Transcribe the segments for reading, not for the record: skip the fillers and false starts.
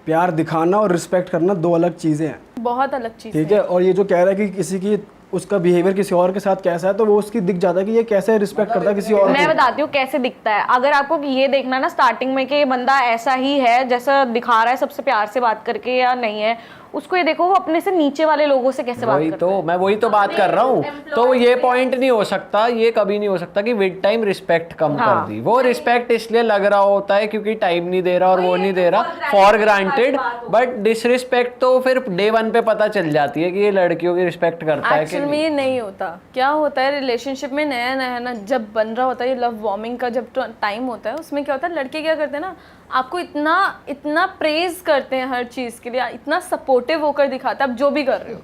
प्यार दिखाना और रिस्पेक्ट करना दो अलग चीज़ें हैं, बहुत अलग चीज़ ठीक है। और ये जो कह रहा है कि किसी की उसका बिहेवियर किसी और के साथ कैसा है, तो वो उसकी दिख जाता है कि ये कैसे रिस्पेक्ट करता है किसी और मैं को। बताती हूँ कैसे दिखता है। अगर आपको ये देखना ना स्टार्टिंग में कि ये बंदा ऐसा ही है जैसा दिखा रहा है सबसे प्यार से बात करके या नहीं है, उसको ये देखो वो अपने से नीचे वाले लोगों से कैसे बात वही करता तो है। मैं वही तो बात कर रहा हूँ। तो ये पॉइंट नहीं हो सकता, ये कभी नहीं हो सकता कि विद टाइम रिस्पेक्ट कम कर दी। वो रिस्पेक्ट इसलिए लग रहा होता है क्योंकि टाइम नहीं दे रहा और वो नहीं दे रहा फॉर ग्रांटेड, बट डिसरिस्पेक्ट तो फिर डे 1 पे पता चल जाती है कि ये लड़कियों की रिस्पेक्ट करता है कि एक्चुअल में ये नहीं होता। क्या होता है रिलेशनशिप में नया नया ना जब बन रहा होता है, ये लव वार्मिंग का जब टाइम होता है, उसमें क्या होता है लड़के क्या करते हैं ना, आपको इतना इतना प्रेज करते हैं हर चीज़ के लिए, इतना सपोर्टिव होकर दिखाता है आप जो भी कर रहे हो।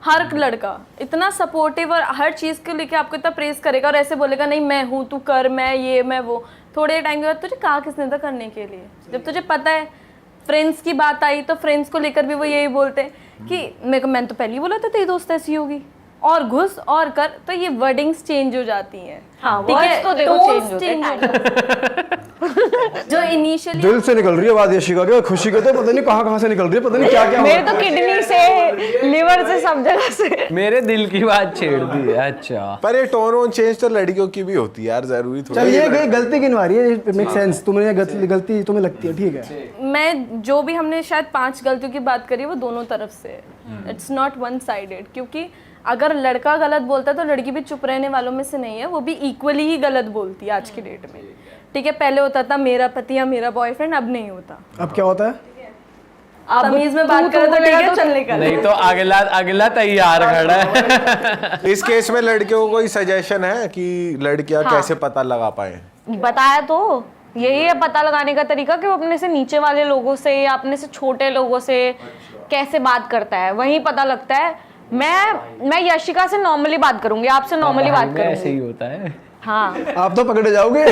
हर लड़का इतना सपोर्टिव और हर चीज़ को लेके आपको इतना प्रेज करेगा और ऐसे बोलेगा नहीं मैं हूँ तू कर, मैं ये मैं वो। थोड़े टाइम के बाद तुझे कहा किसने था करने के लिए, जब तुझे पता है फ्रेंड्स की बात आई तो फ्रेंड्स को लेकर भी वो यही बोलते हैं कि मैंने तो पहले ही बोला था तेरी दोस्त ऐसी होगी, और घुस और कर, तो ये वर्डिंग्स चेंज हो जाती हैं। हाँ, ठीक है, words तो देखो tones change होते change हो जाते हैं। जो इनिशियली दिल से निकल रही है बात यशिका के, खुशी के तो पता नहीं कहाँ से निकल रही है, पता नहीं क्या क्या मेरे तो किडनी से लिवर से सब जगह से मेरे दिल की बात छेड़ दी है। अच्छा पर ये टोन वोन चेंज तो लड़कियों की भी होती है यार, जरूरी थोड़ी। चल ये गलती गिनवा रही है, मेक सेंस, तुम्हें ये गलती तुम्हें लगती है, ठीक है। मैं जो भी हमने शायद 5 गलतियों की बात करी वो दोनों तरफ से है, इट्स नॉट वन साइडेड। क्योंकि अगर लड़का गलत बोलता है तो लड़की भी चुप रहने वालों में से नहीं है, वो भी इक्वली ही गलत बोलती है आज की डेट में। ठीक है, पहले होता था मेरा पति या मेरा बॉयफ्रेंड, अब नहीं होता। अब क्या होता है? अब तमीज में बात करो तो ठीक है, चलने का नहीं तो अगला तैयार खड़ा है। इस केस में लड़कियों को कोई सजेशन है कि लड़कियां कैसे पता लगा पाए? बताया तो यही है पता लगाने का तरीका कि वो अपने से नीचे वाले लोगों से या अपने से छोटे लोगों से कैसे बात करता है, वही पता लगता है। मैं यशिका से नॉर्मली बात करूंगी, आपसे नॉर्मली बात ऐसे करूंगी। ही होता है। हाँ आप तो पकड़े जाओगे।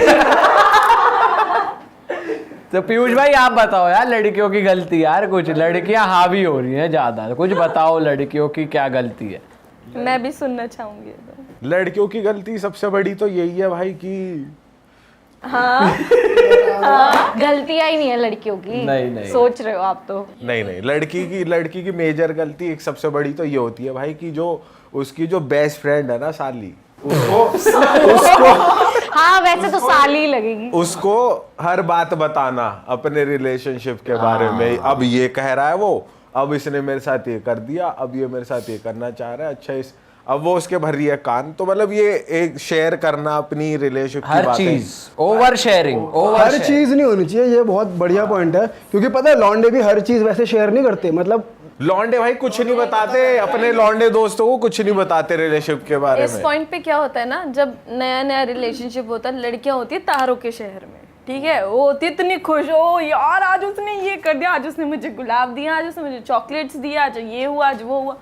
तो पीयूष भाई आप बताओ यार, लड़कियों की गलती यार, कुछ लड़कियां हावी हो रही हैं ज्यादा, कुछ बताओ लड़कियों की क्या गलती है। मैं भी सुनना चाहूंगी। लड़कियों की गलती सबसे बड़ी तो यही है भाई कि गलतियां ही नहीं है लड़कियों की, नहीं। सोच रहे हो आप तो। नहीं लड़की की मेजर गलती एक सबसे बड़ी तो ये होती है भाई कि जो उसकी जो बेस्ट फ्रेंड है ना साली, उसको हाँ वैसे तो साल ही लगेगी। उसको हर बात बताना अपने रिलेशनशिप के बारे में। अब ये कह रहा है वो, अब इसने मेरे साथ ये कर दिया, अब ये मेरे साथ ये करना चाह रहा है, अच्छा अब वो उसके भर रही है कान। तो मतलब ये एक शेयर करना अपनी रिलेशनशिप की हर बातें। चीज ओवर शेयरिंग, हर चीज नहीं होनी चाहिए, ये बहुत बढ़िया पॉइंट है। क्योंकि पता है लॉन्डे भी हर चीज वैसे शेयर नहीं करते, मतलब लौंडे भाई कुछ नहीं बताते, अपने लौंडे दोस्तों को कुछ नहीं बताते रिलेशनशिप के बारे इस में। पॉइंट पे क्या होता है ना, जब नया नया रिलेशनशिप होता है, लड़कियां होती है तारों के शहर में, ठीक है, वो होती है इतनी खुश, ओ यार आज उसने ये कर दिया, आज उसने मुझे गुलाब दिया, आज उसने मुझे चॉकलेट्स दिया, आज ये हुआ, आज वो हुआ।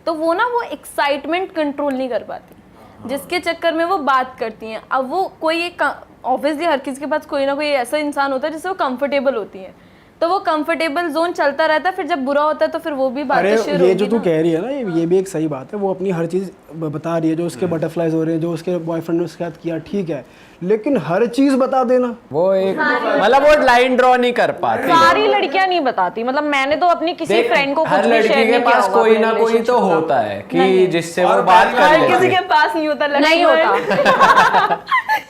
तो वो ना वो एक्साइटमेंट कंट्रोल नहीं कर पाती, जिसके चक्कर में वो बात करती हैं। अब वो कोई एक ऑब्वियसली हर किसी के पास कोई ना कोई ऐसा इंसान होता है जिससे वो कंफर्टेबल होती है, तो वो कंफर्टेबल जोन चलता रहता है। फिर जब बुरा होता है तो फिर वो भी बातें शुरू होगी। ये जो तू कह रही है ना, ये भी एक सही बात है। वो अपनी हर चीज़ बता रही है, जो उसके बटरफ्लाइज हो रहे हैं, जो उसके बॉयफ्रेंड ने उसके साथ किया, ठीक है, लेकिन हर चीज़ बता देना, वो एक मतलब वो लाइन ड्रॉ नहीं कर पाती। सारी लड़कियां नहीं बताती, मतलब मैंने तो अपनी किसी फ्रेंड को कुछ हर भी लड़की शेयर के नहीं किया पास होगा कोई अपने ना कोई तो relationship का। होता है कि नहीं। जिससे वो बात कर हर लेती किसी है। के पास नहीं होता, नहीं होता।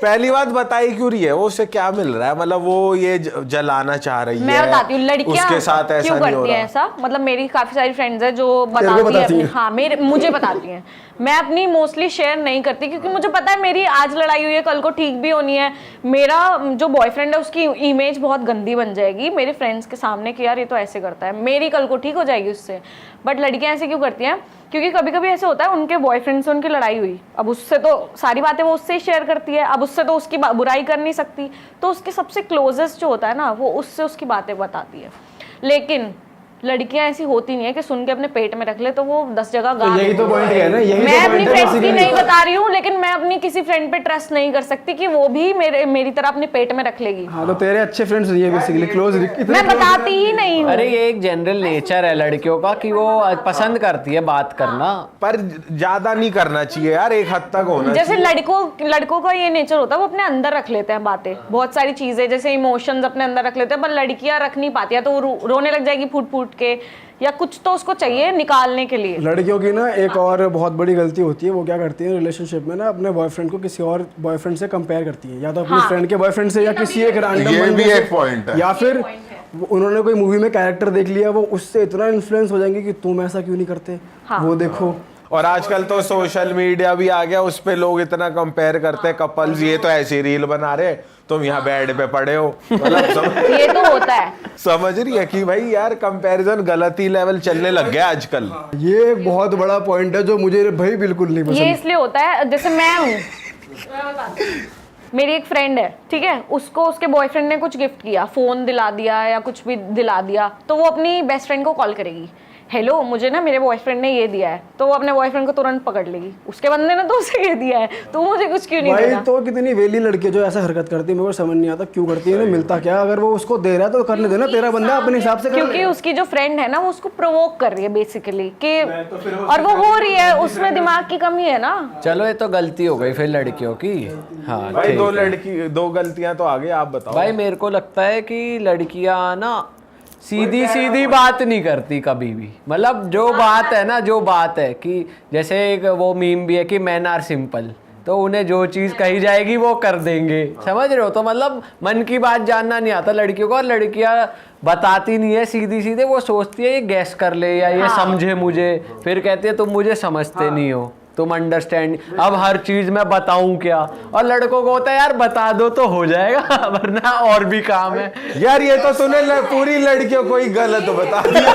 पहली बात बताई क्यों रही है, वो उससे क्या मिल रहा है, मतलब वो ये जलाना चाह रही है। मैं बताती हूँ लड़कियां उसके साथ ऐसा क्यों नहीं हो करती हैं रहा। ऐसा। मतलब मेरी काफी सारी फ्रेंड्स हैं जो बताती बताती हैं, हैं। हाँ मुझे बताती हैं। मैं अपनी मोस्टली शेयर नहीं करती क्योंकि मुझे पता है मेरी आज लड़ाई हुई है, कल को ठीक भी होनी है। मेरा जो बॉयफ्रेंड है उसकी इमेज बहुत गंदी बन जाएगी मेरे फ्रेंड्स के सामने कि यार ये तो ऐसे करता है, मेरी कल को ठीक हो जाएगी उससे। बट लड़कियां ऐसे क्यों करती हैं? क्योंकि कभी कभी ऐसे होता है उनके बॉयफ्रेंड से उनकी लड़ाई हुई, अब उससे तो सारी बातें वो उससे ही शेयर करती है, अब उससे तो उसकी बुराई कर नहीं सकती, तो उसके सबसे क्लोजेस्ट जो होता है ना वो उससे उसकी बातें बताती है। लेकिन लड़कियां ऐसी होती नहीं है कि सुन के अपने पेट में रख ले तो वो 10 जगह गा यही देती तो पॉइंट है ना, यही मैं तो अपनी point है फ्रेंड्स की basically। नहीं बता रही हूँ, लेकिन मैं अपनी किसी फ्रेंड पे ट्रस्ट नहीं कर सकती कि वो भी मेरी तरह अपने पेट में रख लेगी। हाँ तो तेरे अच्छे फ्रेंड्स नहीं है बेसिकली, क्लोज मैं बताती ही नहीं हूँ। अरे ये एक जनरल नेचर है लड़कियों का कि वो पसंद करती है बात करना, पर ज्यादा नहीं करना चाहिए यार, एक हद तक होना जैसे चाहिए। लड़कों का ये नेचर होता है वो अपने अंदर रख लेते हैं बातें, बहुत सारी चीजें जैसे इमोशंस अपने अंदर रख लेते हैं, पर लड़कियां रख नहीं पाती है तो वो रोने लग जाएगी फूट फूट के, या कुछ तो उसको चाहिए निकालने के लिए। लड़कियों की ना एक और बहुत बड़ी गलती होती है, वो क्या करती है रिलेशनशिप में ना, अपने बॉयफ्रेंड को किसी और बॉयफ्रेंड से कंपेयर करती है, या तो अपनी फ्रेंड के बॉयफ्रेंड से, या किसी एक रैंडम ये बंदे भी से, एक पॉइंट है। या फिर उन्होंने कोई मूवी में कैरेक्टर देख लिया, वो उससे इतना इन्फ्लुएंस हो जाएंगे कि तुम ऐसा क्यों नहीं करते, वो देखो। और आजकल तो सोशल मीडिया भी आ गया, उस पे लोग इतना कंपेयर करते हैं कपल्स, ये तो ऐसी रील बना रहे, तुम यहाँ बेड पे पड़े हो, मतलब ये तो होता है। समझ रही है कि भाई यार कंपैरिजन गलत ही लेवल चलने लग गया आजकल। ये एक बहुत बड़ा पॉइंट है जो मुझे भाई बिल्कुल नहीं ये पसंद। इसलिए होता है, जैसे मैं हूँ, मेरी एक फ्रेंड है, ठीक है, उसको उसके बॉयफ्रेंड ने कुछ गिफ्ट किया, फोन दिला दिया या कुछ भी दिला दिया, तो वो अपनी बेस्ट फ्रेंड को कॉल करेगी, हेलो मुझे ना मेरे बॉयफ्रेंड ने ये दिया है, तो वो अपने बॉयफ्रेंड को तुरंत पकड़ लेगी, उसके बंदे ने तो उसे ये दिया है तो मुझे कुछ क्यों नहीं भाई देना। तो कितनी वेली लड़की जो ऐसा हरकत करती है, मेरे को समझ नहीं आता क्यों करती है, इन्हें मिलता क्या, अगर वो उसको दे रहा है तो करने देना, तेरा बंदा अपने हिसाब से कर क्योंकि ले। उसकी जो फ्रेंड है ना वो उसको प्रोवोक कर रही है बेसिकली कि, और वो हो रही है, उसमें दिमाग की कमी है ना। चलो ये तो गलती हो गई फिर लड़कियों की। हाँ भाई ठीक है। दो गलतियां तो आगे, आप बताओ। भाई मेरे को लगता है कि लड़कियां ना सीधी सीधी बात नहीं करती कभी भी, मतलब जो बात है ना, जो बात है कि जैसे एक वो मीम भी है कि मैन आर सिंपल, तो उन्हें जो चीज़ कही जाएगी वो कर देंगे, समझ रहे हो, तो मतलब मन की बात जानना नहीं आता लड़कियों को, और लड़कियां बताती नहीं है सीधी सीधे, वो सोचती है ये गैस कर ले या ये समझे मुझे, फिर कहती है तुम मुझे समझते नहीं हो, तुम अंडरस्टैंड, अब हर चीज मैं बताऊं क्या, और लड़कों को होता है यार बता दो तो हो जाएगा वरना और भी काम है। यार ये तो तूने पूरी लड़कियों को ही गलत बता दिया।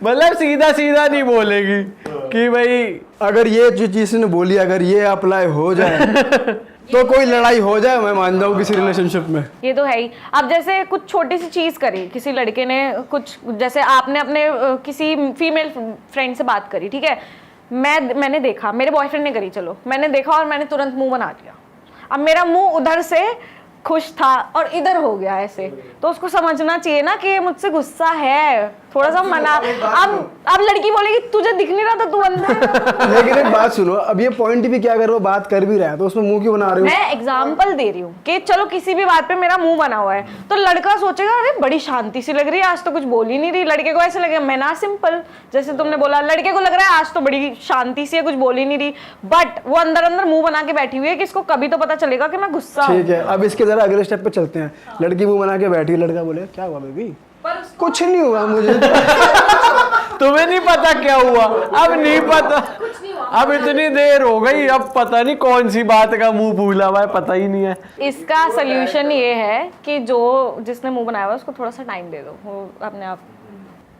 मतलब सीधा सीधा नहीं बोलेगी कि भाई अगर ये जो चीज ने बोली, अगर ये अप्लाई हो जाए तो कोई लड़ाई हो जाए मैं मान जाऊँ किसी रिलेशनशिप में। ये तो है ही। अब जैसे कुछ छोटी सी चीज करी किसी लड़के ने, कुछ जैसे आपने अपने किसी फीमेल फ्रेंड से बात करी, ठीक है, मैंने देखा, मेरे बॉयफ्रेंड ने करी, चलो मैंने देखा और मैंने तुरंत मुंह बना दिया, अब मेरा मुंह उधर से खुश था और इधर हो गया ऐसे, तो उसको समझना चाहिए ना कि ये मुझसे गुस्सा है, थोड़ा सा मना। अब लड़की बोलेगी तुझे दिख नहीं रहा था तू अंदर। लेकिन एक बात सुनो, अब ये पॉइंट भी क्या, अगर वो बात कर भी रहा है तो उसमें मुंह क्यों बना रहे हो? मैं एग्जाम्पल दे रही हूँ कि चलो किसी भी बात पे मेरा मुंह बना हुआ है तो लड़का सोचेगा अरे बड़ी शांति सी लग रही है, आज तो कुछ बोल ही नहीं रही, लड़के को ऐसे लगेगा मैं ना सिंपल, जैसे तुमने बोला लड़के को लग रहा है आज तो बड़ी शांति सी है, कुछ बोल ही नहीं रही, बट वो अंदर अंदर मुंह बना के बैठी हुई है कि इसको कभी तो पता चलेगा कि मैं गुस्सा हूँ। ठीक है, अब इसके जरा अगले स्टेप पे चलते हैं। लड़की मुंह बना के बैठी, लड़का बोले क्या हुआ बेबी, कुछ नहीं हुआ मुझे। तुम्हें नहीं पता क्या हुआ, अब नहीं पता, अब इतनी देर हो गई, अब पता नहीं कौन सी बात का मुंह भूला हुआ है, पता ही नहीं है। इसका सोल्यूशन ये है कि जो जिसने मुंह बनाया हुआ है उसको थोड़ा सा टाइम दे दो, वो अपने आप।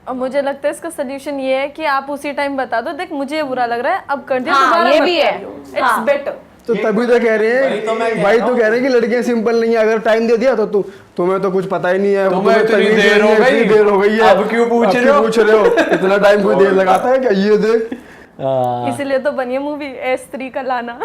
अब मुझे लगता है इसका सोल्यूशन ये है कि आप उसी टाइम बता दो, देख मुझे ये बुरा लग रहा है, अब कर दिया, हाँ, दोबारा ये मत भी है। करियो। इट्स हाँ। बेटर। तो तभी तो कह रहे हैं भाई, तो कह रहे हैं कि लड़कियां सिंपल नहीं है, अगर टाइम दे दिया तो तुम्हें तो कुछ पता ही नहीं है, तुम्हें इतनी तमीज देर नहीं हो है, गई, इतनी देर हो गई है, अब क्यों पूछ रहे हो? इतना टाइम कोई देर लगाता है क्या, ये देख। इसीलिए तो बनी है मूवी S3 का लाना।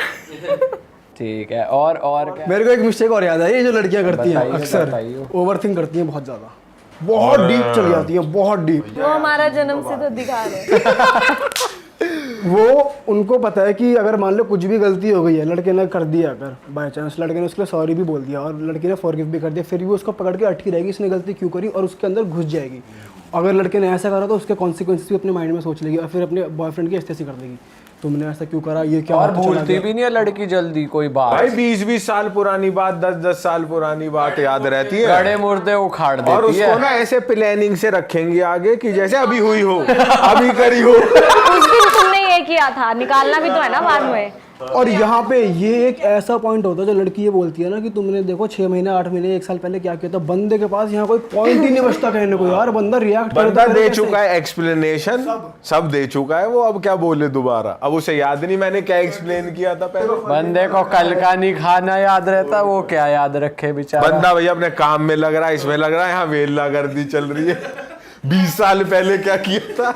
ठीक है, और क्या? मेरे को एक मिस्टेक और याद आई, ये जो लड़कियां करती हैं बताइए, अक्सर बताइए। ओवरथिंक करती हैं बहुत ज्यादा, बहुत डीप चली जाती है, बहुत डीप। वो हमारा जन्म सिद्ध अधिकार है। वो उनको पता है कि अगर मान लो कुछ भी गलती हो गई है, लड़के ने कर दिया, अगर बाय चांस लड़के ने उसके लिए सॉरी भी बोल दिया और लड़की ने फॉरगिव भी कर दिया, फिर भी उसको पकड़ के अटकी रहेगी इसने गलती क्यों करी, और उसके अंदर घुस जाएगी। अगर लड़के ने ऐसा करा तो उसके कॉन्सिक्वेंसेस भी अपने माइंड में सोच लेगी और फिर अपने बॉयफ्रेंड की ऐसे कर देगी, तुमने ऐसा क्यों करा, ये क्या और होता चला भूलती गया। भी नहीं है लड़की जल्दी कोई बात, भाई 20-20 साल पुरानी बात, 10-10 साल पुरानी बात याद रहती है, गड़े मुर्दे उखाड़ देती और है। उसको ना ऐसे प्लानिंग से रखेंगे आगे कि जैसे अभी हुई हो, अभी करी हो। उस दिन तुमने ये किया था, निकालना भी तो है ना बाद में। और यहाँ पे ये एक ऐसा पॉइंट होता है जो लड़की ये बोलती है ना कि तुमने देखो 6 महीने 8 महीने 1 साल पहले क्या किया था, बंदे के पास यहाँ कोई पॉइंट ही नहीं बचता कहने को, यार बंदा रिएक्ट बंदा दे चुका है एक्सप्लेनेशन, सब दे चुका है वो, अब क्या बोले दोबारा, अब उसे याद नहीं मैंने क्या एक्सप्लेन किया था पहले। बंदे को कल का नहीं खाना याद रहता, वो क्या याद रखे बेचारा। बंदा भैया अपने काम में लग रहा है, इसमें लग रहा है, यहाँ वेला गर्दी चल रही है। 20 साल पहले क्या किया था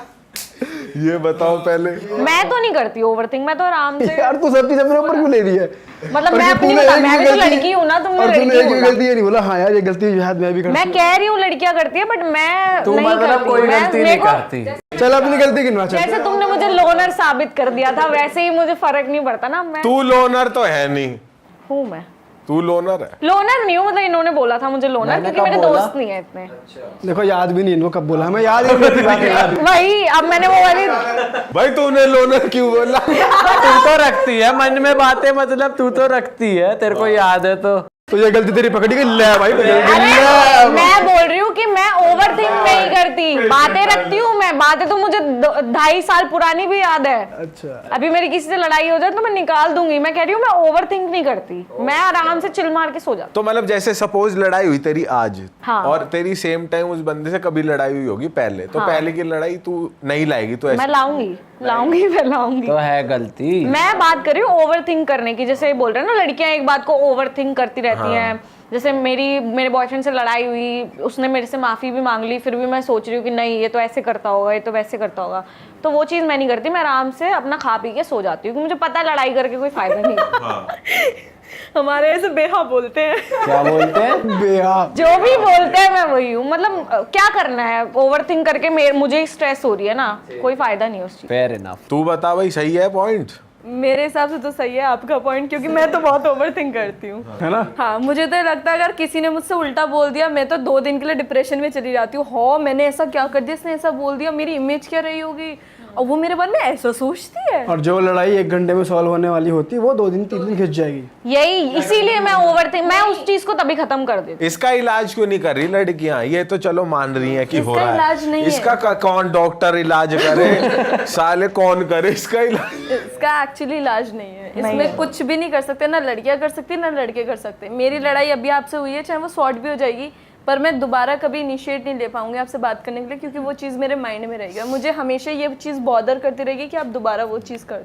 ये बताओ पहले। मैं तो नहीं करती ओवरथिंक, मैं तो आराम से यार तू सब चीज अपने ऊपर क्यों ले रही है? मतलब और मैं कि अपनी तूने बता, एक मैं भी भी तो गलती- लड़की हूँ ना, तुमने और तूने लड़की एक भी हूँ ना। गलती ये नहीं बोला हाँ यार ये गलती शायद मैं भी कर मैं कह रही हूँ लड़कियां करती है, बट मैं तू नहीं मतलब करती। कोई मैं- गलती मेरे नहीं को- करती। चल अपनी गलती गिनवा चल। जैसे तुमने मुझे लोनर साबित कर दिया था, वैसे ही मुझे फर्क नहीं पड़ता ना। मैं तू लोनर तो है नहीं, हूँ, मैं तू लोनर है। लोनर नहीं हूँ, मतलब इन्होंने बोला था मुझे लोनर, मैंने क्योंकि कब मेरे बोला? दोस्त नहीं है इतने। देखो याद भी नहीं इनको कब बोला, हमें याद ही नहीं थी बात यार। वही अब मैंने वो वाली भाई तूने लोनर क्यों बोला? तू तो रखती है मन में बातें, मतलब तू तो रखती है, तेरे को याद है तो। तो ये गलती तेरी पकड़ी गई ले भाई पकड़ गई, अरे ले। मैं बोल रही हूँ कि मैं ओवरथिंक नहीं करती, बातें रखती हूँ मैं। बातें तो मुझे 2.5 साल पुरानी भी याद है। अच्छा अभी मेरी किसी से लड़ाई हो जाए तो मैं निकाल दूंगी। मैं कह रही हूँ मैं ओवरथिंक नहीं करती, मैं आराम से चिल मार के सो जाती तो मतलब जैसे सपोज लड़ाई हुई तेरी आज, हाँ। और तेरी सेम टाइम उस बंदे से कभी लड़ाई हुई होगी पहले, तो हाँ। पहले की लड़ाई तू नहीं लाएगी तो हूँ। मैं ऐसे लाऊंगी मैं लाऊंगी। तो है गलती। मैं बात कर रही हूँ ओवरथिंक करने की, जैसे बोल रहे हैं ना लड़कियां एक बात को ओवरथिंक करती रहती हैं। जैसे मेरे बॉयफ्रेंड से लड़ाई हुई, उसने मेरे से माफी भी मांग ली, फिर भी मैं सोच रही हूँ कि नहीं ये तो ऐसे करता होगा, ये तो वैसे करता होगा। तो वो चीज मैं नहीं करती, मैं आराम से अपना खा पी के सो जाती हूँ, क्योंकि मुझे पता है लड़ाई करके कोई फायदा नहीं। हमारे ऐसे बेहा बोलते हैं। क्या बोलते हैं? बेहा जो भी बोलते हैं मैं वही हूँ। मतलब क्या करना है ओवरथिंक करके, मुझे स्ट्रेस हो रही है ना, कोई फायदा नहीं उस चीज। Fair enough. तू बता भाई, सही है पॉइंट? मेरे हिसाब से तो सही है आपका पॉइंट, क्योंकि मैं तो बहुत ओवरथिंक करती हूँ। है ना? हाँ, मुझे तो लगता है अगर किसी ने मुझसे उल्टा बोल दिया, मैं तो 2 दिन के लिए डिप्रेशन में चली जाती हूँ। हाँ मैंने ऐसा क्या कर दिया, इसने ऐसा बोल दिया, मेरी इमेज क्या रही होगी, और वो मेरे बारे में ऐसा सोचती है। और जो लड़ाई 1 घंटे में सॉल्व होने वाली होती है वो 2 दिन 3 दिन खिंच जाएगी। यही इसीलिए मैं ओवरथिंक, मैं उस चीज को तभी खत्म कर देती इसका इलाज क्यों नहीं कर रही लड़कियां? ये तो चलो मान रही हैं कि हो इसका रहा इलाज है, नहीं है। इसका कौन डॉक्टर इलाज करे? साले कौन करे इसका इलाज? इसका एक्चुअली इलाज नहीं है, इसमें कुछ भी नहीं कर सकते, ना लड़कियां कर सकती ना लड़के कर सकते। मेरी लड़ाई अभी आपसे हुई है, चाहे वो शॉर्ट भी हो जाएगी, पर मैं दोबारा कभी इनिशिएट नहीं ले पाऊंगी आपसे बात करने के लिए, क्योंकि वो चीज़ मेरे माइंड में रहेगी। मुझे हमेशा ये चीज़ बॉदर करती रहेगी कि आप दोबारा वो चीज़ कर दो।